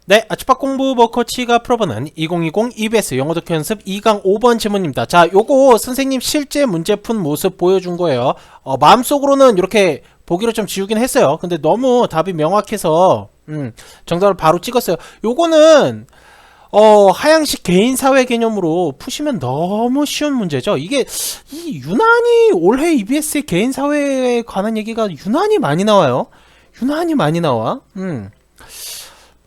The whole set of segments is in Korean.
네, 아치파 공부 버커치가 풀어보는 2020 EBS 영어 독해 연습 2강 5번 질문입니다. 자, 요거 선생님 실제 문제 푼 모습 보여준 거예요. 마음속으로는 이렇게 보기로 좀 지우긴 했어요. 근데 너무 답이 명확해서 정답을 바로 찍었어요. 요거는 하향식 개인사회 개념으로 푸시면 너무 쉬운 문제죠. 이게 유난히 올해 EBS의 개인사회에 관한 얘기가 유난히 많이 나와요. 유난히 많이 나와.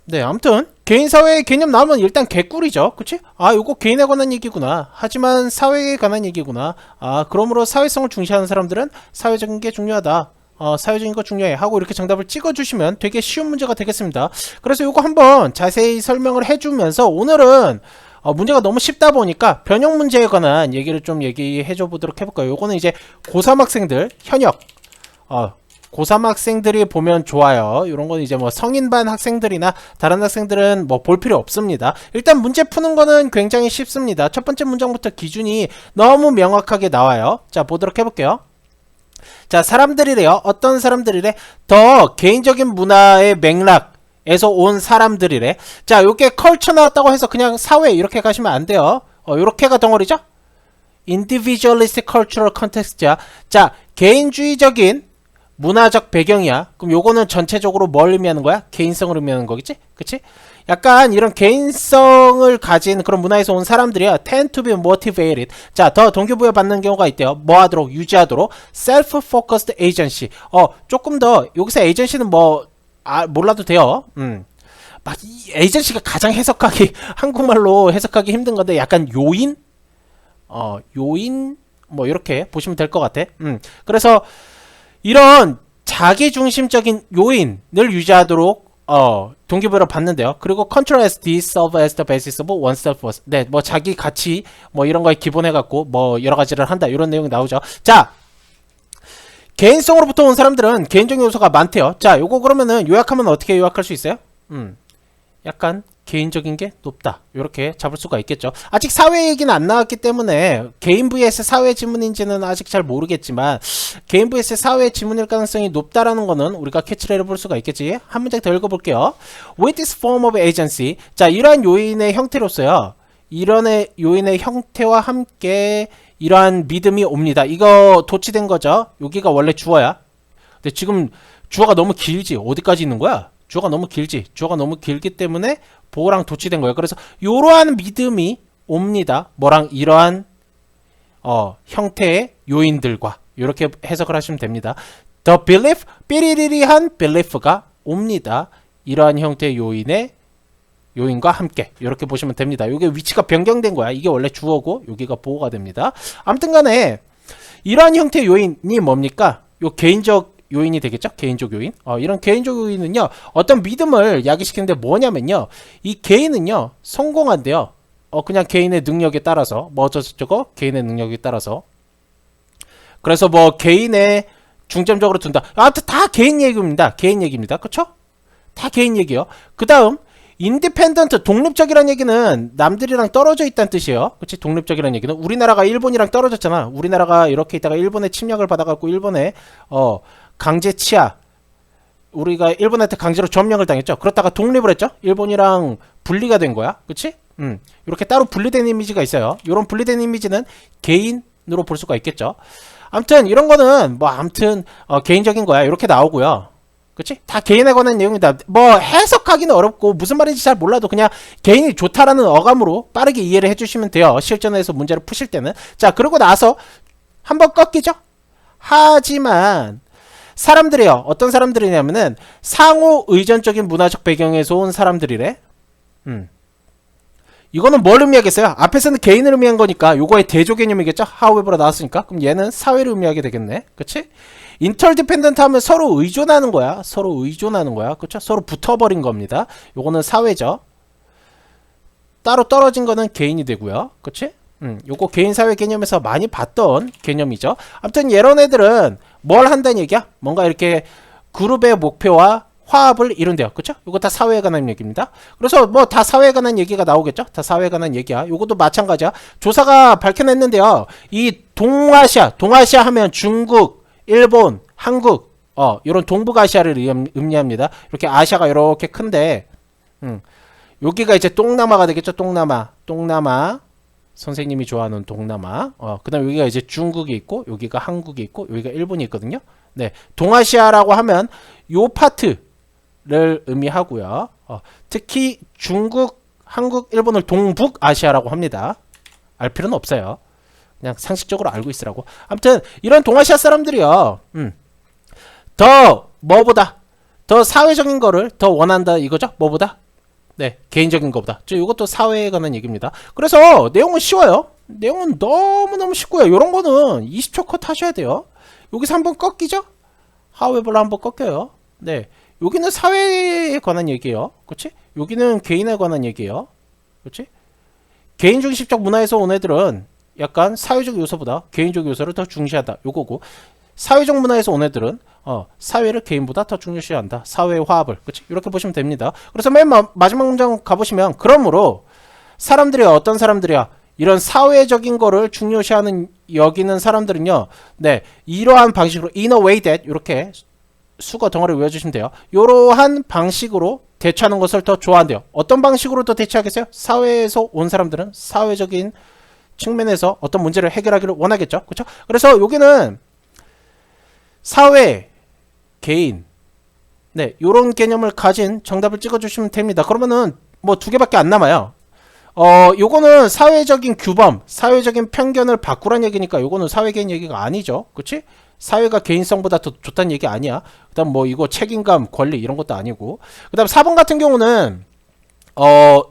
네, 아무튼 개인사회 개념 나오면 일단 개꿀이죠. 그치? 아, 요거 개인에 관한 얘기구나. 하지만 사회에 관한 얘기구나. 아, 그러므로 사회성을 중시하는 사람들은 사회적인 게 중요하다. 사회적인 거 중요해 하고 이렇게 정답을 찍어주시면 되게 쉬운 문제가 되겠습니다. 그래서 요거 한번 자세히 설명을 해주면서 오늘은 문제가 너무 쉽다 보니까 변형 문제에 관한 얘기를 좀 얘기해줘 보도록 해볼까요. 요거는 이제 고3 학생들 현역 고3 학생들이 보면 좋아요. 이런 건 이제 뭐 성인반 학생들이나 다른 학생들은 뭐 볼 필요 없습니다. 일단 문제 푸는 거는 굉장히 쉽습니다. 첫 번째 문장부터 기준이 너무 명확하게 나와요. 자, 보도록 해볼게요. 자, 사람들이래요. 어떤 사람들이래? 더 개인적인 문화의 맥락에서 온 사람들이래. 자, 요게 컬처 나왔다고 해서 그냥 사회 이렇게 가시면 안 돼요. 요렇게가 덩어리죠? individualistic cultural context야. 자, 개인주의적인 문화적 배경이야. 그럼 요거는 전체적으로 뭘 의미하는 거야? 개인성을 의미하는 거겠지? 그치? 약간 이런 개인성을 가진 그런 문화에서 온 사람들이야. tend to be motivated. 자, 더 동기부여 받는 경우가 있대요. 뭐 하도록? 유지하도록. self-focused agency. 조금 더, 여기서 agency는 몰라도 돼요. 막, 이 agency가 가장 해석하기, 한국말로 해석하기 힘든 건데, 약간 요인? 요인? 뭐, 이렇게 보시면 될 것 같아. 그래서, 이런 자기중심적인 요인을 유지하도록 동기부여를 받는데요. 그리고 control as this serve as the basis of oneself. 네, 뭐 자기 가치 뭐 이런 거에 기본해 갖고 뭐 여러 가지를 한다 이런 내용이 나오죠. 자, 개인성으로부터 온 사람들은 개인적인 요소가 많대요. 자, 요거 그러면은 요약하면 어떻게 요약할 수 있어요? 약간 개인적인 게 높다. 이렇게 잡을 수가 있겠죠. 아직 사회 얘기는 안 나왔기 때문에 개인 vs 사회 지문인지는 아직 잘 모르겠지만 개인 vs 사회 지문일 가능성이 높다라는 거는 우리가 캐치를 해볼 수가 있겠지. 한 문장 더 읽어볼게요. With this form of agency. 자, 이러한 요인의 형태로서요. 이런 요인의 형태와 함께 이러한 믿음이 옵니다. 이거 도치된 거죠. 여기가 원래 주어야. 근데 지금 주어가 너무 길지. 어디까지 있는 거야? 주어가 너무 길지. 주어가 너무 길기 때문에 보호랑 도치된 거예요. 그래서 이러한 믿음이 옵니다. 뭐랑 이러한 형태의 요인들과 이렇게 해석을 하시면 됩니다. The belief, 삐리리리한 belief가 옵니다. 이러한 형태의 요인과 함께 이렇게 보시면 됩니다. 이게 위치가 변경된 거야. 이게 원래 주어고 여기가 보호가 됩니다. 아무튼 간에 이러한 형태의 요인이 뭡니까? 요 개인적 요인이 되겠죠? 개인적 요인. 이런 개인적 요인은요, 어떤 믿음을 야기시키는데 뭐냐면요, 이 개인은요, 성공한대요. 그냥 개인의 능력에 따라서, 뭐 어쩌고저쩌고, 개인의 능력에 따라서. 그래서 뭐, 개인의 중점적으로 둔다. 아무튼 다 개인 얘기입니다. 개인 얘기입니다. 그쵸? 다 개인 얘기요. 그 다음, 인디펜던트, 독립적이라는 얘기는 남들이랑 떨어져 있다는 뜻이에요. 그치? 독립적이라는 얘기는. 우리나라가 일본이랑 떨어졌잖아. 우리나라가 이렇게 있다가 일본의 침략을 받아갖고 일본에, 강제 치하, 우리가 일본한테 강제로 점령을 당했죠. 그렇다가 독립을 했죠. 일본이랑 분리가 된 거야. 그치? 이렇게 따로 분리된 이미지가 있어요. 이런 분리된 이미지는 개인으로 볼 수가 있겠죠. 아무튼 이런 거는 개인적인 거야. 이렇게 나오고요. 그치? 다 개인에 관한 내용이다. 뭐 해석하기는 어렵고 무슨 말인지 잘 몰라도 그냥 개인이 좋다라는 어감으로 빠르게 이해를 해주시면 돼요. 실전에서 문제를 푸실 때는. 자, 그러고 나서 한번 꺾이죠. 하지만 사람들이요. 어떤 사람들이냐면은 상호 의존적인 문화적 배경에서 온 사람들이래. 이거는 뭘 의미하겠어요? 앞에서는 개인을 의미한 거니까 요거의 대조 개념이겠죠? however로 나왔으니까. 그럼 얘는 사회를 의미하게 되겠네. 그치? interdependent 하면 서로 의존하는 거야. 서로 의존하는 거야. 그쵸? 서로 붙어버린 겁니다. 요거는 사회죠. 따로 떨어진 거는 개인이 되고요. 그치? 요거 개인 사회 개념에서 많이 봤던 개념이죠. 아무튼 이런 애들은 뭘 한다는 얘기야? 뭔가 이렇게 그룹의 목표와 화합을 이룬대요. 그쵸? 이거 다 사회에 관한 얘기입니다. 그래서 뭐 다 사회에 관한 얘기가 나오겠죠? 다 사회에 관한 얘기야. 요것도 마찬가지야. 조사가 밝혀냈는데요. 이 동아시아 하면 중국, 일본, 한국, 이런 동북아시아를 의미합니다. 이렇게 아시아가 이렇게 큰데, 여기가 이제 동남아가 되겠죠. 동남아. 선생님이 좋아하는 동남아. 그 다음 여기가 이제 중국이 있고, 여기가 한국이 있고, 여기가 일본이 있거든요. 네. 동아시아라고 하면 요 파트를 의미하고요. 특히 중국, 한국, 일본을 동북아시아라고 합니다. 알 필요는 없어요. 그냥 상식적으로 알고 있으라고. 아무튼 이런 동아시아 사람들이요. 더 뭐보다 더 사회적인 거를 더 원한다 이거죠. 뭐보다? 네, 개인적인 거보다. 이것도 사회에 관한 얘기입니다. 그래서 내용은 쉬워요. 내용은 너무너무 쉽고요. 이런 거는 20초 컷 하셔야 돼요. 여기서 한번 꺾이죠? 하웨벌로 한번 꺾여요. 네, 여기는 사회에 관한 얘기예요. 그렇지? 여기는 개인에 관한 얘기예요. 그렇지? 개인중심적 문화에서 온 애들은 약간 사회적 요소보다 개인적 요소를 더 중시한다. 요거고, 사회적 문화에서 온 애들은 사회를 개인보다 더 중요시한다. 사회의 화합을. 그치? 이렇게 보시면 됩니다. 그래서 맨 마지막 문장 가보시면, 그러므로 사람들이 어떤 사람들이야? 이런 사회적인 거를 중요시하는 여기는 사람들은요. 네, 이러한 방식으로 in a way that 이렇게 수거 덩어리 외워주시면 돼요. 이러한 방식으로 대처하는 것을 더 좋아한대요. 어떤 방식으로 더 대처하겠어요? 사회에서 온 사람들은 사회적인 측면에서 어떤 문제를 해결하기를 원하겠죠. 그렇죠? 그래서 여기는 사회, 개인, 네, 요런 개념을 가진 정답을 찍어주시면 됩니다. 그러면은 뭐 두 개밖에 안 남아요. 요거는 사회적인 규범, 사회적인 편견을 바꾸란 얘기니까 요거는 사회개인 얘기가 아니죠. 그치? 사회가 개인성보다 더 좋다는 얘기 아니야. 그 다음 뭐 이거 책임감, 권리 이런 것도 아니고. 그 다음 4번 같은 경우는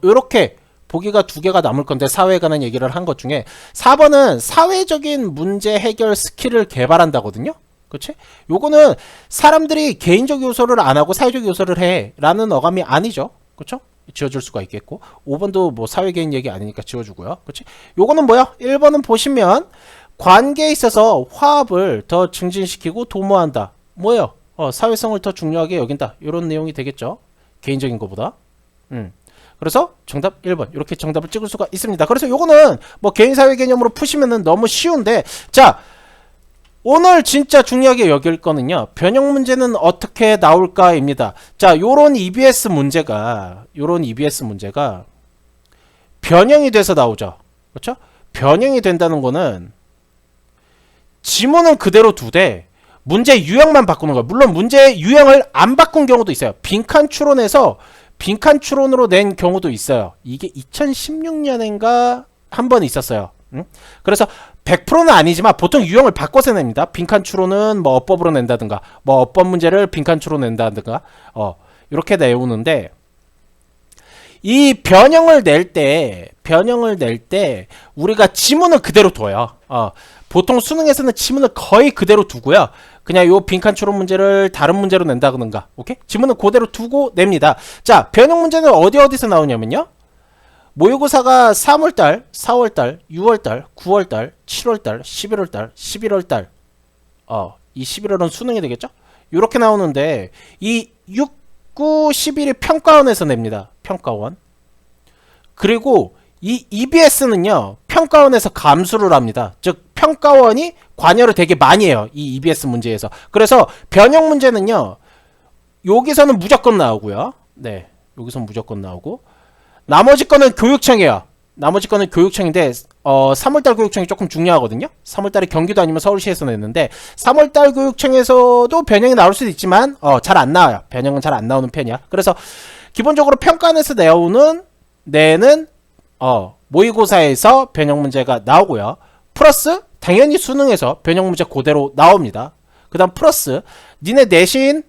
요렇게 보기가 두 개가 남을 건데, 사회에 관한 얘기를 한 것 중에 4번은 사회적인 문제 해결 스킬을 개발한다거든요. 그치? 요거는 사람들이 개인적 요소를 안 하고 사회적 요소를 해 라는 어감이 아니죠. 그쵸? 지워줄 수가 있겠고, 5번도 뭐 사회개인 얘기 아니니까 지워주고요. 그치? 요거는 뭐야? 1번은 보시면 관계에 있어서 화합을 더 증진시키고 도모한다. 뭐예요? 사회성을 더 중요하게 여긴다. 요런 내용이 되겠죠. 개인적인 것보다. 그래서 정답 1번 이렇게 정답을 찍을 수가 있습니다. 그래서 요거는 뭐 개인사회 개념으로 푸시면은 너무 쉬운데, 자, 오늘 진짜 중요하게 여길 거는요, 변형 문제는 어떻게 나올까입니다. 자, 요런 EBS 문제가 변형이 돼서 나오죠. 그렇죠? 변형이 된다는 거는 지문은 그대로 두되 문제 유형만 바꾸는 거예요. 물론 문제 유형을 안 바꾼 경우도 있어요. 빈칸 추론에서 빈칸 추론으로 낸 경우도 있어요. 이게 2016년인가 한 번 있었어요. 그래서 100%는 아니지만 보통 유형을 바꿔서 냅니다. 빈칸 추론은 뭐 어법으로 낸다든가, 뭐 어법 문제를 빈칸 추론 낸다든가, 이렇게 내오는데, 이 변형을 낼 때 우리가 지문을 그대로 둬요. 보통 수능에서는 지문을 거의 그대로 두고요. 그냥 요 빈칸 추론 문제를 다른 문제로 낸다든가, 오케이? 지문은 그대로 두고 냅니다. 자, 변형 문제는 어디서 나오냐면요, 모의고사가 3월달, 4월달, 6월달, 9월달, 7월달, 11월달, 11월달, 이 11월은 수능이 되겠죠? 요렇게 나오는데, 이 6, 9, 11이 평가원에서 냅니다. 평가원. 그리고 이 EBS는요, 평가원에서 감수를 합니다. 즉, 평가원이 관여를 되게 많이 해요. 이 EBS 문제에서. 그래서 변형 문제는요, 여기서는 무조건 나오고요. 네, 여기서는 무조건 나오고, 나머지 거는 교육청이에요. 나머지 거는 교육청인데 3월달 교육청이 조금 중요하거든요. 3월달에 경기도 아니면 서울시에서 냈는데 3월달 교육청에서도 변형이 나올 수도 있지만 잘 안 나와요. 변형은 잘 안 나오는 편이야. 그래서 기본적으로 평가원에서 내는 모의고사에서 변형 문제가 나오고요. 플러스 당연히 수능에서 변형 문제 그대로 나옵니다. 그 다음 플러스 니네 내신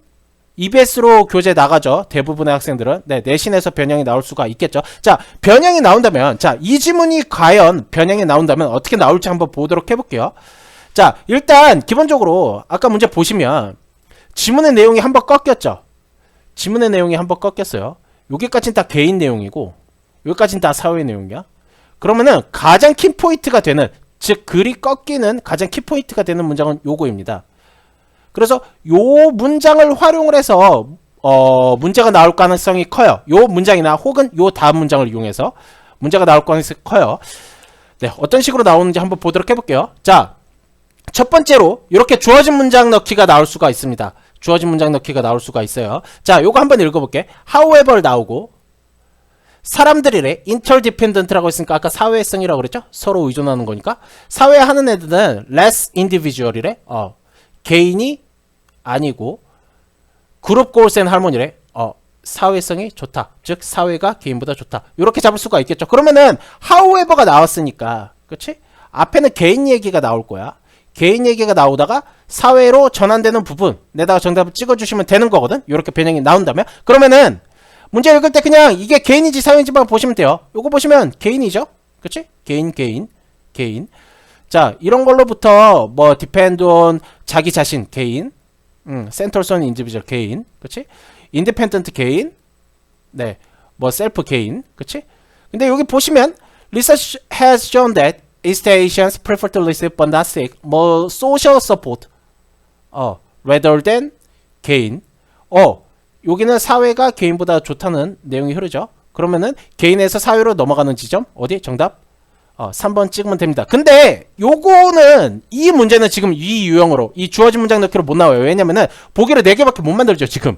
EBS로 교재 나가죠. 대부분의 학생들은. 네, 내신에서 변형이 나올 수가 있겠죠. 자, 변형이 나온다면, 자, 이 지문이 과연 변형이 나온다면 어떻게 나올지 한번 보도록 해볼게요. 자, 일단 기본적으로 아까 문제 보시면 지문의 내용이 한번 꺾였죠. 지문의 내용이 한번 꺾였어요. 여기까지는 다 개인 내용이고 여기까지는 다 사회 내용이야. 그러면은 가장 키포인트가 되는, 즉 글이 꺾이는 가장 키포인트가 되는 문장은 요거입니다. 그래서 요 문장을 활용을 해서 문제가 나올 가능성이 커요. 요 문장이나 혹은 요 다음 문장을 이용해서 문제가 나올 가능성이 커요. 네, 어떤 식으로 나오는지 한번 보도록 해볼게요. 자, 첫 번째로 이렇게 주어진 문장 넣기가 나올 수가 있습니다. 주어진 문장 넣기가 나올 수가 있어요. 자, 요거 한번 읽어볼게. however 나오고, 사람들이래. interdependent라고 했으니까 아까 사회성이라고 그랬죠? 서로 의존하는 거니까. 사회하는 애들은 less individual이래. 개인이 아니고 그룹 goals and harmony래. 사회성이 좋다. 즉 사회가 개인보다 좋다. 이렇게 잡을 수가 있겠죠. 그러면은 however가 나왔으니까, 그렇지? 앞에는 개인 얘기가 나올 거야. 개인 얘기가 나오다가 사회로 전환되는 부분 내다가 정답을 찍어주시면 되는 거거든. 이렇게 변형이 나온다면. 그러면은 문제 읽을 때 그냥 이게 개인인지 사회인지만 보시면 돼요. 요거 보시면 개인이죠. 그렇지? 개인. 자, 이런 걸로부터 뭐 depend on 자기 자신 개인, centers on individual 개인, 그렇지? independent 개인, 네, 뭐 self 개인, 그렇지? 근데 여기 보시면 research has shown that East Asians prefer to receive but not seek more social support, rather than 개인. 여기는 사회가 개인보다 좋다는 내용이 흐르죠. 그러면은 개인에서 사회로 넘어가는 지점 어디? 정답 3번 찍으면 됩니다. 근데 요거는 이 문제는 지금 이 유형으로 이 주어진 문장 넣기로 못 나와요. 왜냐면은 보기를 4개밖에 못 만들죠 지금.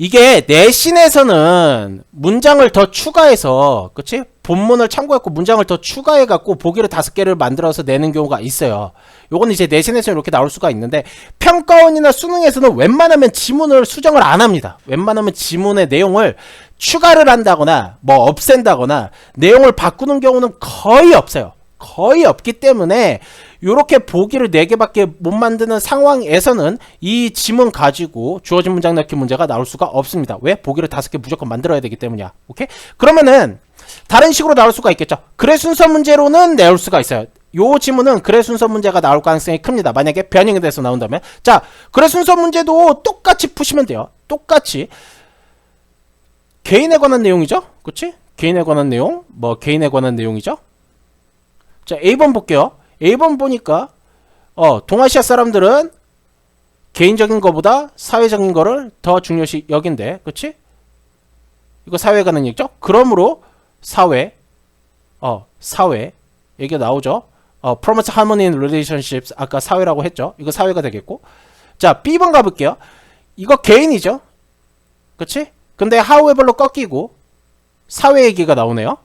이게 내신에서는 문장을 더 추가해서, 그치? 본문을 참고했고 문장을 더 추가해갖고 보기를 5개를 만들어서 내는 경우가 있어요. 요건 이제 내신에서 이렇게 나올 수가 있는데, 평가원이나 수능에서는 웬만하면 지문을 수정을 안 합니다. 웬만하면 지문의 내용을 추가를 한다거나 뭐 없앤다거나 내용을 바꾸는 경우는 거의 없어요. 거의 없기 때문에 요렇게 보기를 4개밖에 못 만드는 상황에서는 이 지문 가지고 주어진 문장 넣기 문제가 나올 수가 없습니다. 왜? 보기를 5개 무조건 만들어야 되기 때문이야. 오케이? 그러면은 다른 식으로 나올 수가 있겠죠. 글의 순서 문제로는 내올 수가 있어요. 요 지문은 글의 순서 문제가 나올 가능성이 큽니다. 만약에 변형이 돼서 나온다면. 자, 글의 순서 문제도 똑같이 푸시면 돼요. 똑같이. 개인에 관한 내용이죠. 그치? 개인에 관한 내용. 뭐 개인에 관한 내용이죠. 자, A번 볼게요. A번 보니까 동아시아 사람들은 개인적인 거보다 사회적인 거를 더 중요시 여긴대. 그치? 이거 사회에 관한 얘기죠? 그러므로 사회 얘기가 나오죠. promote harmony in relationships 아까 사회라고 했죠. 이거 사회가 되겠고. 자, B번 가볼게요. 이거 개인이죠. 그치? 근데 however로 꺾이고 사회 얘기가 나오네요.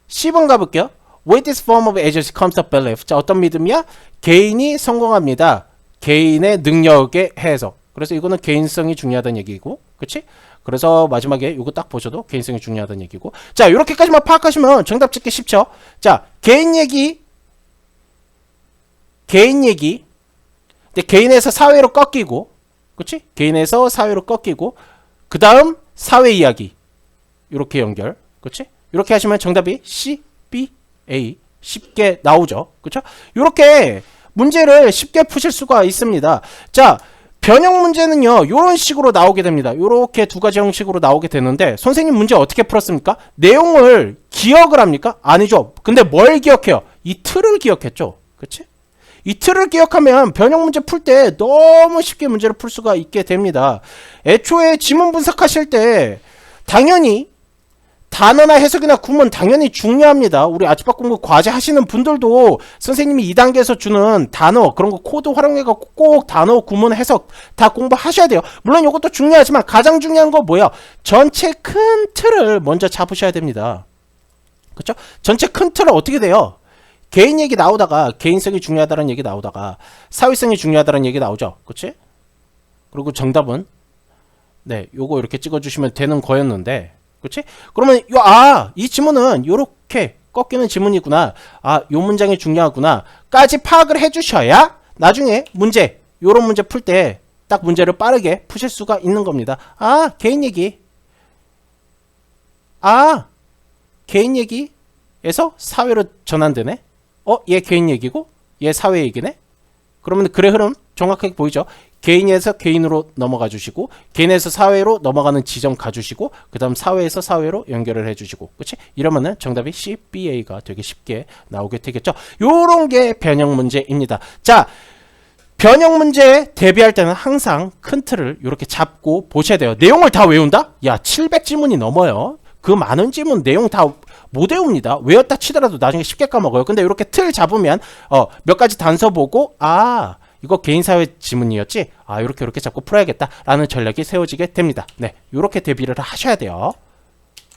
C번 가볼게요. With this form of agency comes the belief. 자, 어떤 믿음이야? 개인이 성공합니다. 개인의 능력에 해서. 그래서 이거는 개인성이 중요하다는 얘기고, 그치? 그래서 마지막에 이거 딱 보셔도 개인성이 중요하다는 얘기고. 자, 이렇게까지만 파악하시면 정답 찍기 쉽죠? 자, 개인 얘기. 근데 개인에서 사회로 꺾이고, 그치? 개인에서 사회로 꺾이고, 그 다음 사회 이야기. 이렇게 연결, 그치? 이렇게 하시면 정답이 C, B, A 쉽게 나오죠. 그쵸? 이렇게 문제를 쉽게 푸실 수가 있습니다. 자, 변형 문제는요, 요런 식으로 나오게 됩니다. 요렇게 2가지 형식으로 나오게 되는데, 선생님 문제 어떻게 풀었습니까? 내용을 기억을 합니까? 아니죠. 근데 뭘 기억해요? 이 틀을 기억했죠. 그치? 이 틀을 기억하면 변형 문제 풀 때 너무 쉽게 문제를 풀 수가 있게 됩니다. 애초에 지문 분석하실 때 당연히 단어나 해석이나 구문 당연히 중요합니다. 우리 아치밥 공부 과제 하시는 분들도 선생님이 2단계에서 주는 단어 그런 거 코드 활용해갖고 꼭 단어, 구문, 해석 다 공부하셔야 돼요. 물론 이것도 중요하지만 가장 중요한 거 뭐예요? 전체 큰 틀을 먼저 잡으셔야 됩니다. 그렇죠? 전체 큰 틀은 어떻게 돼요? 개인 얘기 나오다가 개인성이 중요하다는 얘기 나오다가 사회성이 중요하다는 얘기 나오죠. 그렇지? 그리고 정답은 네, 요거 이렇게 찍어주시면 되는 거였는데, 그렇지? 그러면 이 지문은 요렇게 꺾이는 지문이구나. 요 문장이 중요하구나. 까지 파악을 해주셔야 나중에 문제, 요런 문제 풀 때 딱 문제를 빠르게 푸실 수가 있는 겁니다. 개인 얘기. 개인 얘기에서 사회로 전환되네. 얘 개인 얘기고 얘 사회 얘기네. 그러면 글의 흐름 정확하게 보이죠? 개인에서 개인으로 넘어가 주시고 개인에서 사회로 넘어가는 지점 가주시고 그 다음 사회에서 사회로 연결을 해주시고, 그치? 이러면은 정답이 C, B, A가 되게 쉽게 나오게 되겠죠. 요런 게 변형 문제입니다. 자, 변형 문제 대비할 때는 항상 큰 틀을 이렇게 잡고 보셔야 돼요. 내용을 다 외운다? 야, 700지문이 넘어요. 그 많은 지문 내용 다 못 외웁니다. 외웠다 치더라도 나중에 쉽게 까먹어요. 근데 이렇게 틀 잡으면 몇 가지 단서 보고 이거 개인사회 지문이었지? 아, 요렇게 잡고 풀어야겠다 라는 전략이 세워지게 됩니다. 네, 요렇게 대비를 하셔야 돼요.